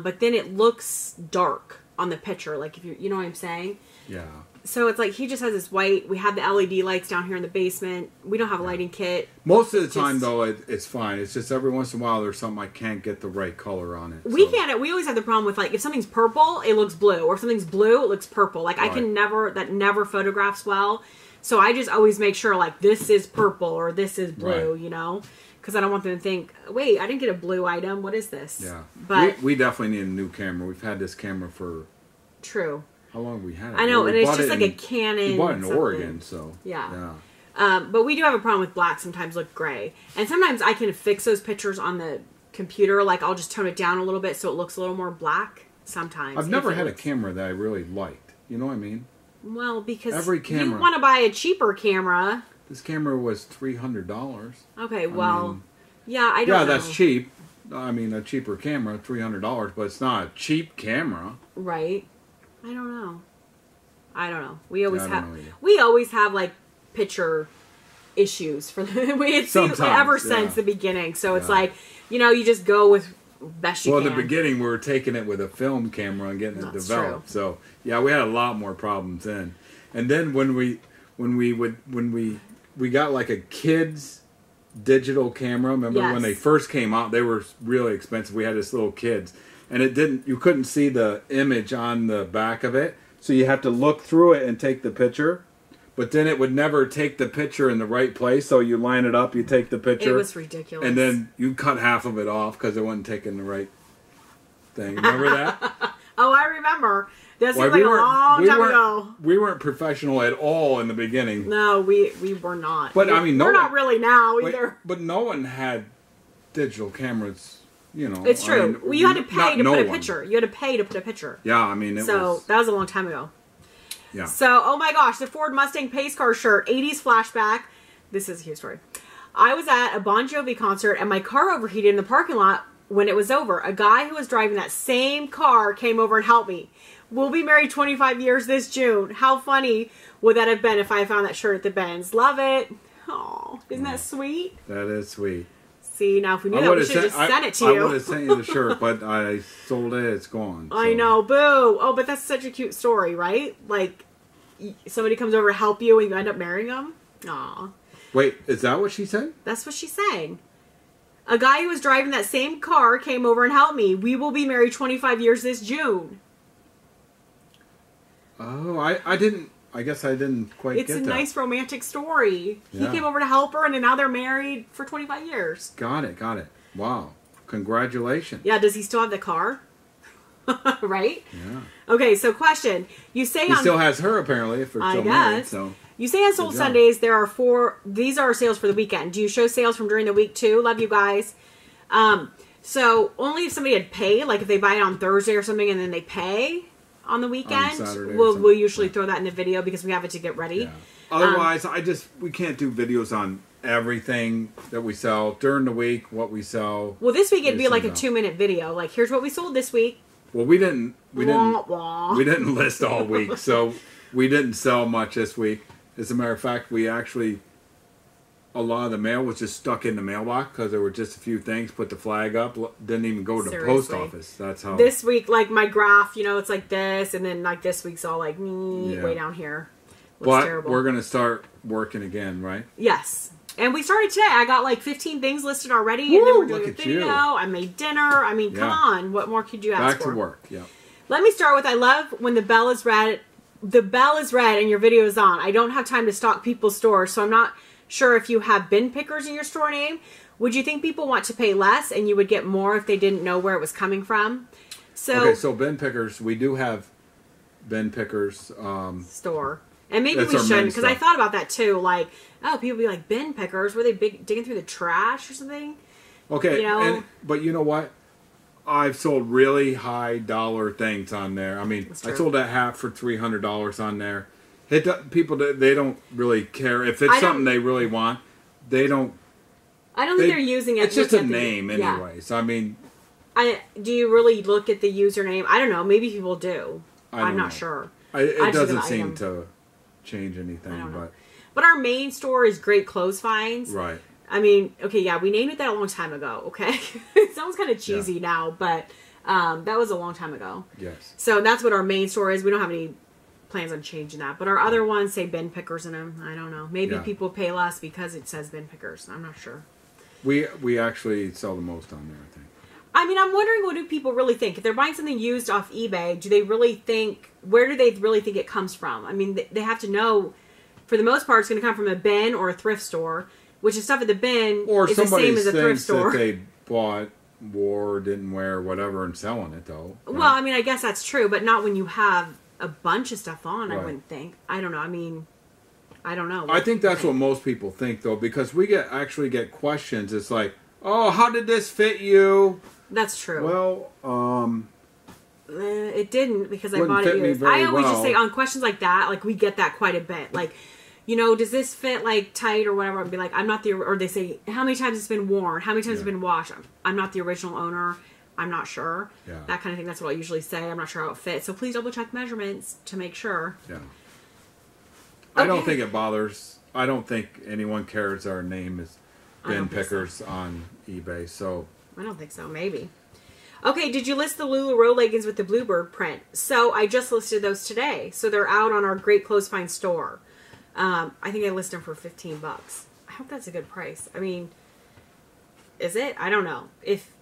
Speaker 2: But then it looks dark on the picture. Like, if you know what I'm saying?
Speaker 1: Yeah.
Speaker 2: So it's like he just has this white. We have the LED lights down here in the basement. We don't have a lighting kit.
Speaker 1: Most of the time, though, it's fine. It's just every once in a while there's something I can't get the right color on it.
Speaker 2: We can't. We always have the problem with, like, if something's purple, it looks blue, or if something's blue, it looks purple. Like, I can never. That never photographs well. So I just always make sure, like, this is purple or this is blue. You know, because I don't want them to think, wait, I didn't get a blue item. What is this?
Speaker 1: Yeah.
Speaker 2: But
Speaker 1: we definitely need a new camera. We've had this camera for...
Speaker 2: True.
Speaker 1: How long have we had it?
Speaker 2: I know,
Speaker 1: we
Speaker 2: and it's just like a Canon.
Speaker 1: We bought it in Oregon, so...
Speaker 2: Yeah. But we do have a problem with black sometimes look gray. And sometimes I can fix those pictures on the computer. Like, I'll just tone it down a little bit so it looks a little more black sometimes.
Speaker 1: I've never had a camera that I really liked. You know what I mean?
Speaker 2: Well, because
Speaker 1: every camera,
Speaker 2: you want to buy a cheaper camera.
Speaker 1: This camera was $300.
Speaker 2: Okay, well... I don't know.
Speaker 1: Yeah, that's cheap. I mean, a cheaper camera, $300, but it's not a cheap camera.
Speaker 2: Right. I don't know. We always have like picture issues for ever since the beginning. So it's like, you just go with best you can.
Speaker 1: Well, in the beginning we were taking it with a film camera and getting it developed. True. So yeah, we had a lot more problems then. And then when we got like a kid's digital camera, remember when they first came out, they were really expensive. We had this little kids. And you couldn't see the image on the back of it. So you have to look through it and take the picture. But then it would never take the picture in the right place. So you line it up, you take the picture.
Speaker 2: It was ridiculous.
Speaker 1: And then you cut half of it off because it wasn't taking the right thing. Remember that?
Speaker 2: Oh, I remember. That seemed like a long time ago.
Speaker 1: We weren't professional at all in the beginning.
Speaker 2: No, we were not.
Speaker 1: But I mean,
Speaker 2: we're not really now either.
Speaker 1: But no one had digital cameras.
Speaker 2: It's true. I mean, you had to pay to put a picture. You had to pay to put a picture.
Speaker 1: Yeah, I mean,
Speaker 2: that was a long time ago.
Speaker 1: Yeah.
Speaker 2: So, oh my gosh, the Ford Mustang pace car shirt, 80s flashback. This is a cute story. I was at a Bon Jovi concert and my car overheated in the parking lot when it was over. A guy who was driving that same car came over and helped me. We'll be married 25 years this June. How funny would that have been if I found that shirt at the Benz? Love it. Oh, isn't that sweet?
Speaker 1: That is sweet.
Speaker 2: See, now if we knew that, we should have just sent it to you.
Speaker 1: I would have sent you the shirt, but I sold it. It's gone. So.
Speaker 2: I know. Boo. Oh, but that's such a cute story, right? Like, somebody comes over to help you and you end up marrying them? Aw.
Speaker 1: Wait, is that what she said?
Speaker 2: That's what she's saying. A guy who was driving that same car came over and helped me. We will be married 25 years this June.
Speaker 1: Oh, I guess I didn't quite get that.
Speaker 2: It's a nice romantic story. Yeah. He came over to help her, and now they're married for 25 years.
Speaker 1: Got it. Wow. Congratulations.
Speaker 2: Yeah, does he still have the car? Right?
Speaker 1: Yeah.
Speaker 2: Okay, so question. You say
Speaker 1: he still has her, apparently, if they're still married. So.
Speaker 2: You say on Sold Sundays there are 4... These are sales for the weekend. Do you show sales from during the week, too? Love you guys. So, only if somebody had paid, like if they buy it on Thursday or something and then they pay... on the weekend, we'll usually throw that in the video because we have it to get ready.
Speaker 1: Yeah. Otherwise, we can't do videos on everything that we sell during the week. What we sell.
Speaker 2: Well, this week it'd be like a 2-minute video. Like, here's what we sold this week.
Speaker 1: Well, we didn't list all week, so we didn't sell much this week. As a matter of fact, a lot of the mail was just stuck in the mailbox because there were just a few things. Put the flag up, didn't even go to the post office. That's how.
Speaker 2: This week, like my graph, it's like this, and then like this week's all like way down here.
Speaker 1: But terrible. We're gonna start working again, right?
Speaker 2: Yes, and we started today. I got like 15 things listed already, and then we're doing a video. I made dinner. I mean, come on, what more could you ask for?
Speaker 1: Back to work. Yeah.
Speaker 2: Let me start with I love when the bell is red. The bell is red and your video is on. I don't have time to stalk people's stores, so I'm not sure if you have bin pickers in your store name. Would you think people want to pay less and you would get more if they didn't know where it was coming from? So
Speaker 1: okay, so bin pickers, we do have bin pickers
Speaker 2: store. And maybe we shouldn't, because I thought about that too. Like, oh, people be like, bin pickers? Were they digging through the trash or something?
Speaker 1: Okay, but you know what? I've sold really high dollar things on there. I mean, I sold that hat for $300 on there. People, they don't really care. If it's something they really want, they don't.
Speaker 2: I don't think they're using it.
Speaker 1: It's just a name anyway. So, I mean.
Speaker 2: Do you really look at the username? I don't know. Maybe people do. I'm not sure.
Speaker 1: It doesn't seem to change anything.
Speaker 2: But our main store is Great Clothes Finds.
Speaker 1: Right.
Speaker 2: I mean, okay, yeah, we named it that a long time ago, okay? It sounds kind of cheesy now, but that was a long time ago.
Speaker 1: Yes.
Speaker 2: So that's what our main store is. We don't have any plans on changing that. But our other ones say bin pickers in them. I don't know. Maybe people pay less because it says bin pickers. I'm not sure.
Speaker 1: We actually sell the most on there, I think.
Speaker 2: I mean, I'm wondering, what do people really think? If they're buying something used off eBay, do they really think, where do they really think it comes from? I mean, they have to know, for the most part, it's going to come from a bin or a thrift store, which is stuff at the bin is the same as a thrift store.
Speaker 1: That they bought, wore, didn't wear, whatever, and selling it, though. Right?
Speaker 2: Well, I mean, I guess that's true, but not when you have a bunch of stuff on, I wouldn't think. I don't know. I mean, I don't know.
Speaker 1: I think that's what most people think, though, because we actually get questions. It's like, oh, how did this fit you?
Speaker 2: That's true.
Speaker 1: Well,
Speaker 2: it didn't, because I bought it used. I always just say, on questions like that, like, we get that quite a bit. Like, you know, does this fit, like, tight or whatever? I'd be like, I'm not the, or they say, how many times it's been worn? How many times it's been washed? I'm not the original owner. I'm not sure. Yeah. That kind of thing. That's what I usually say. I'm not sure how it fits. So please double check measurements to make sure.
Speaker 1: Yeah. Okay. I don't think it bothers. I don't think anyone cares our name is bin pickers on eBay. So
Speaker 2: I don't think so. Maybe. Okay, did you list the LuLaRoe leggings with the bluebird print? So I just listed those today. So they're out on our Great Clothes Find store. I think I listed them for $15. I hope that's a good price. I mean, is it? I don't know. If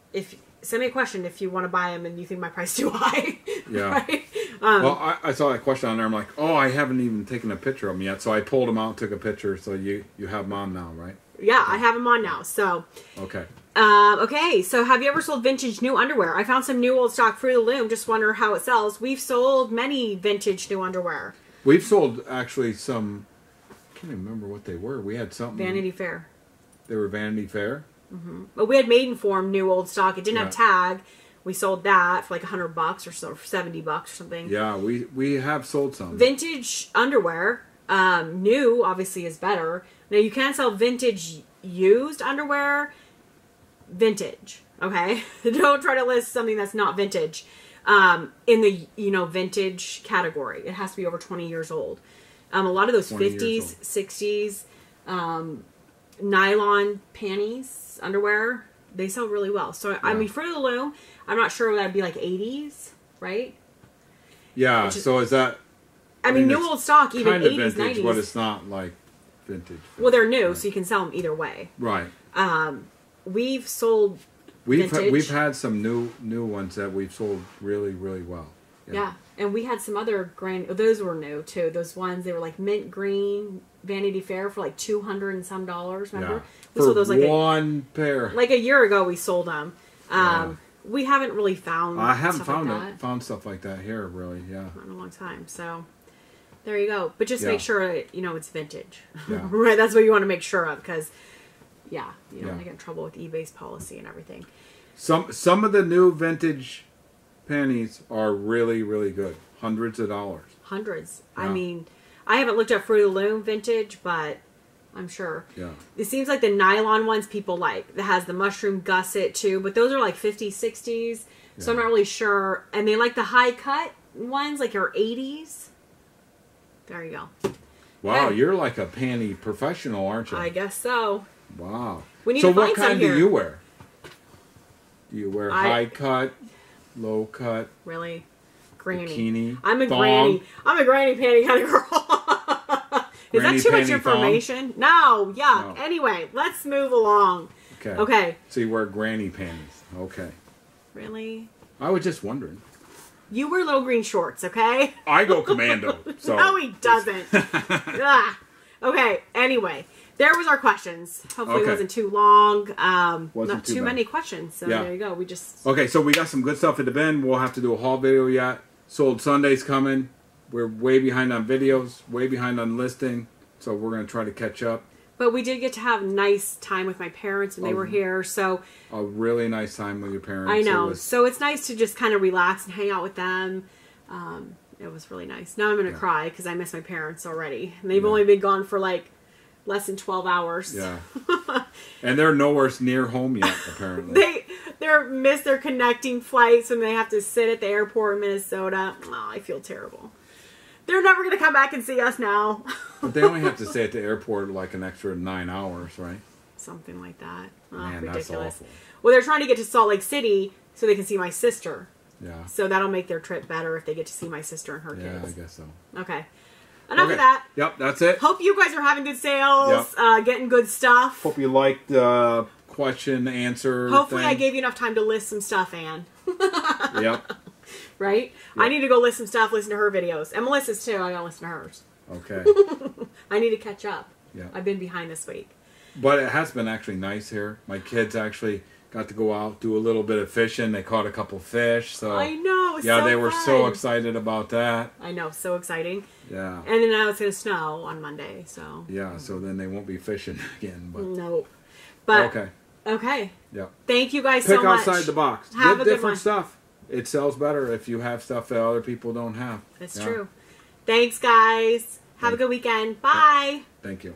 Speaker 2: send me a question if you want to buy them and you think my price is too high. Yeah. Right?
Speaker 1: Well, I saw that question on there. I'm like, oh, I haven't even taken a picture of them yet. So I pulled them out, took a picture. So you have them on now, right?
Speaker 2: Yeah, I have them on now. So.
Speaker 1: Okay.
Speaker 2: Okay, so have you ever sold vintage new underwear? I found some new old stock Fruit of the Loom. Just wonder how it sells. We've sold many vintage new underwear.
Speaker 1: We've sold actually some. I can't even remember what they were. We had something.
Speaker 2: Vanity Fair.
Speaker 1: They were Vanity Fair.
Speaker 2: Mm-hmm. But we had Maidenform new old stock. It didn't have tag. We sold that for like $100 or so, $70 or something.
Speaker 1: Yeah, we have sold some
Speaker 2: vintage underwear. New obviously is better. Now you can sell vintage used underwear. Vintage, okay? Don't try to list something that's not vintage in the vintage category. It has to be over 20 years old. A lot of those 50s, 60s nylon panties, underwear, they sell really well. So I mean, Fruit of the Loom, I'm not sure that'd be like 80s, right?
Speaker 1: Yeah. So is that?
Speaker 2: I mean new old stock, even
Speaker 1: kind
Speaker 2: 80s,
Speaker 1: of vintage,
Speaker 2: 90s.
Speaker 1: but it's not like vintage.
Speaker 2: Well, they're new, so you can sell them either way.
Speaker 1: Right.
Speaker 2: We've sold.
Speaker 1: We've had some new ones that we've sold really, really well.
Speaker 2: Yeah, and we had some other those were new too. Those ones, they were like mint green Vanity Fair for like $200 and some. Remember?
Speaker 1: Yeah.
Speaker 2: We sold those like
Speaker 1: one pair.
Speaker 2: Like a year ago, we sold them. We haven't really found.
Speaker 1: I haven't found stuff like that here, really. Yeah,
Speaker 2: not in a long time. So there you go. But just make sure it's vintage.
Speaker 1: Yeah.
Speaker 2: Right. That's what you want to make sure of, because you don't want to get in trouble with eBay's policy and everything.
Speaker 1: Some of the new vintage panties are really, really good. Hundreds of dollars.
Speaker 2: Hundreds. Yeah. I mean, I haven't looked at Fruit of the Loom vintage, but I'm sure. Yeah. It seems like the nylon ones people like. That has the mushroom gusset too, but those are like 50s, 60s. So I'm not really sure. And they like the high cut ones, like your 80s. There you go.
Speaker 1: Wow, you're like a panty professional, aren't you?
Speaker 2: I guess so.
Speaker 1: Wow.
Speaker 2: We need to find
Speaker 1: what kind
Speaker 2: do
Speaker 1: you wear? Do you wear high cut, low cut?
Speaker 2: Really? Granny.
Speaker 1: Bikini?
Speaker 2: I'm a granny. I'm a granny panty kind of girl. Is that too much information? No. Yeah. No. Anyway, let's move along. Okay.
Speaker 1: So you wear granny panties. Okay.
Speaker 2: Really?
Speaker 1: I was just wondering.
Speaker 2: You wear little green shorts, okay?
Speaker 1: I go commando. So.
Speaker 2: No, he doesn't. Okay. Anyway. There was our questions. Hopefully it wasn't too long. Not too many questions. So there you go.
Speaker 1: Okay, so we got some good stuff at the bin. We'll have to do a haul video yet. Sold Sunday's coming. we're way behind on videos, way behind on listing, so we're going to try to catch up.
Speaker 2: But we did get to have nice time with my parents, and they were here, so...
Speaker 1: A really nice time with your parents.
Speaker 2: I know. So it's nice to just kind of relax and hang out with them. It was really nice. Now I'm going to cry because I miss my parents already. And they've only been gone for like less than 12 hours.
Speaker 1: Yeah. And they're nowhere near home yet, apparently.
Speaker 2: They miss their connecting flights and they have to sit at the airport in Minnesota. Oh, I feel terrible. They're never going to come back and see us now.
Speaker 1: But they only have to stay at the airport like an extra 9 hours, right?
Speaker 2: Something like that. Oh,
Speaker 1: Man,
Speaker 2: ridiculous.
Speaker 1: that's awful.
Speaker 2: Well, they're trying to get to Salt Lake City so they can see my sister.
Speaker 1: Yeah.
Speaker 2: So that'll make their trip better if they get to see my sister and her kids.
Speaker 1: Yeah, I guess so.
Speaker 2: Okay. Enough of that.
Speaker 1: Yep, that's it.
Speaker 2: Hope you guys are having good sales, getting good stuff.
Speaker 1: Hope you liked the question, answer
Speaker 2: Hopefully
Speaker 1: thing.
Speaker 2: I gave you enough time to list some stuff, Ann.
Speaker 1: Yep.
Speaker 2: Right? Yep. I need to go list some stuff, listen to her videos. And Melissa's too. I gotta listen to hers.
Speaker 1: Okay.
Speaker 2: I need to catch up.
Speaker 1: Yeah.
Speaker 2: I've been behind this week.
Speaker 1: But it has been actually nice here. My kids actually got to go out, do a little bit of fishing. They caught a couple fish. So
Speaker 2: I know.
Speaker 1: Yeah,
Speaker 2: so
Speaker 1: they were
Speaker 2: fun.
Speaker 1: so excited about that.
Speaker 2: I know. So exciting.
Speaker 1: Yeah.
Speaker 2: And then now it's going to snow on Monday. So.
Speaker 1: Yeah, so then they won't be fishing again. But
Speaker 2: no. But.
Speaker 1: Okay.
Speaker 2: Okay.
Speaker 1: Yep.
Speaker 2: Thank you guys so much.
Speaker 1: Pick outside the box.
Speaker 2: Have
Speaker 1: Get
Speaker 2: a
Speaker 1: different
Speaker 2: good
Speaker 1: stuff. It sells better if you have stuff that other people don't have.
Speaker 2: That's true. Thanks, guys. Have a good weekend. Bye.
Speaker 1: Thank you.